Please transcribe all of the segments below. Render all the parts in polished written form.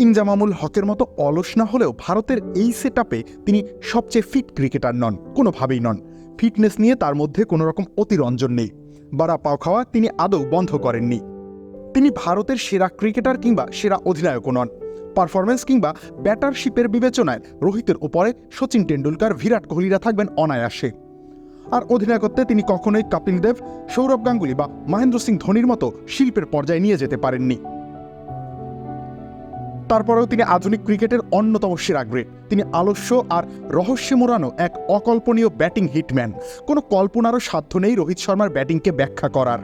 ইনজামামুল হকের মতো অলস না হলেও ভারতের এই সেটআপে তিনি সবচেয়ে ফিট ক্রিকেটার নন, কোনোভাবেই নন। ফিটনেস নিয়ে তার মধ্যে কোনো রকম অতিরঞ্জন নেই। বাড়া পাও খাওয়া তিনি আদৌ বন্ধ করেননি। তিনি ভারতের সেরা ক্রিকেটার কিংবা সেরা অধিনায়কও নন। পারফরমেন্স কিংবা ব্যাটারশিপের বিবেচনায় রোহিতের ওপরে সচিন টেন্ডুলকার, বিরাট কোহলিরা থাকবেন অনায়াসে। আর অধিনায়কত্বে তিনি কখনোই কপিল দেব, সৌরভ গাঙ্গুলি বা মহেন্দ্র সিং ধোনির মতো শিল্পের পর্যায়ে নিয়ে যেতে পারেননি। তারপরেও তিনি আধুনিক ক্রিকেটের অন্যতম সেরা গ্রেড। তিনি আলস্য আর রহস্যে মোড়ানো এক অকল্পনীয় ব্যাটিং হিটম্যান। কোনো কল্পনারও সাধ্য নেই রোহিত শর্মার ব্যাটিংকে ব্যাখ্যা করার।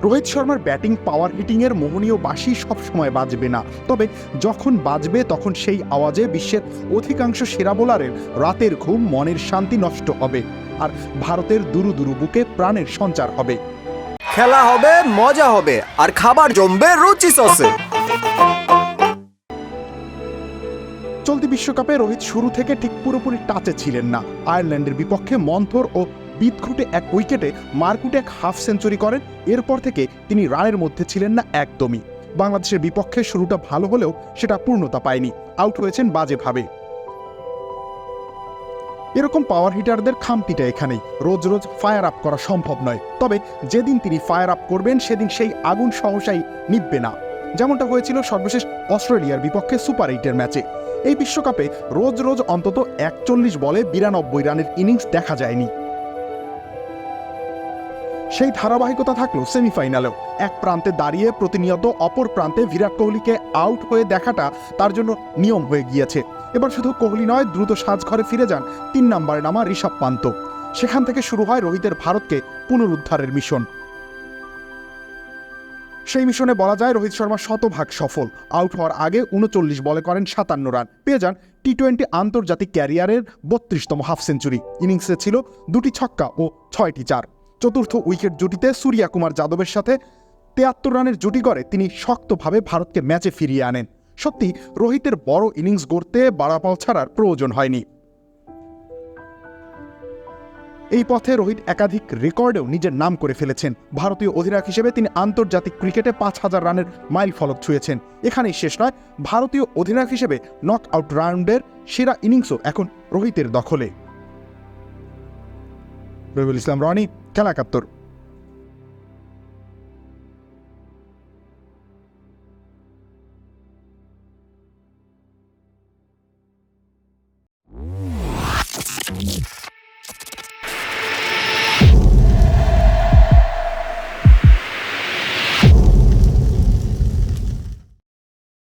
রোহিত শর্মার ব্যাটিং পাওয়ার হিটিংয়ের মোহনীয় বাঁশি সবসময় বাজবে না, তবে যখন বাজবে তখন সেই আওয়াজে বিশ্বের অধিকাংশ সেরা বোলারের রাতের ঘুম, মনের শান্তি নষ্ট হবে, আর ভারতের দুরু দুরু বুকে প্রাণের সঞ্চার হবে। খেলা হবে, মজা হবে, আর খাবার জমবে রুচি সসে। চলতি বিশ্বকাপে রোহিত শুরু থেকে ঠিক পুরোপুরি টাচে ছিলেন না। আয়ারল্যান্ডের বিপক্ষে মন্থর ও বিদঘুটে এক উইকেটে মারকুটে এক হাফ সেঞ্চুরি করেন। এরপর থেকে তিনি রানের মধ্যে ছিলেন না একদমই। বাংলাদেশের বিপক্ষে শুরুটা ভালো হলেও সেটা পূর্ণতা পায়নি, আউট হয়েছেন বাজেভাবে। এরকম পাওয়ার হিটারদের খামতিটা এখানেই। রোজ রোজ ফায়ার আপ করা সম্ভব নয়, তবে যেদিন তিনি ফায়ার আপ করবেন সেদিন সেই আগুন সহসাই নিভবে না, যেমনটা হয়েছিল সর্বশেষ অস্ট্রেলিয়ার বিপক্ষে সুপার 8-এর ম্যাচে। এই বিশ্বকাপে রোজ রোজ অন্তত 41 বলে 92 রানের ইনিংস দেখা যায়নি। সেই ধারাবাহিকতা থাকলো সেমিফাইনালেও। এক প্রান্তে দাঁড়িয়ে প্রতিনিয়ত অপর প্রান্তে বিরাট কোহলিকে আউট হয়ে দেখাটা তার জন্য নিয়ম হয়ে গিয়েছে। এবার শুধু কোহলি নয়, দ্রুত সাজঘরে ফিরে যান 3 নম্বরে নামা ঋষভ পান্ত। সেখান থেকে শুরু হয় রোহিতের ভারতকে পুনরুদ্ধারের মিশন। সেই মিশনে বলা যায় রোহিত শর্মা শতভাগ সফল। আউট হওয়ার আগে 39 বলে করেন 57 রান, পেয়ে যান টি-20 আন্তর্জাতিক ক্যারিয়ারের 32তম হাফ সেঞ্চুরি। ইনিংসে ছিল 2টি ছক্কা ও 6টি চার। চতুর্থ উইকেট জুটিতে সূর্যা কুমার যাদবের সাথে 73 রানের জুটি গড়ে তিনি শক্তভাবে ভারতকে ম্যাচে ফিরিয়ে আনেন। সত্যি রোহিতের বড় ইনিংস গড়তে বাড়াপাল ছাড়ার প্রয়োজন হয়নি। এই পথে রোহিত একাধিক রেকর্ডেও নিজের নাম করে ফেলেছেন। ভারতীয় অধিনায়ক হিসেবে তিনি আন্তর্জাতিক ক্রিকেটে 5000 রানের মাইল ফলক ছুঁয়েছেন। এখানেই শেষ নয়, ভারতীয় অধিনায়ক হিসেবে নক আউট রাউন্ডের সেরা ইনিংসও এখন রোহিতের দখলে। রবিউল ইসলাম রনি, খেলা 71।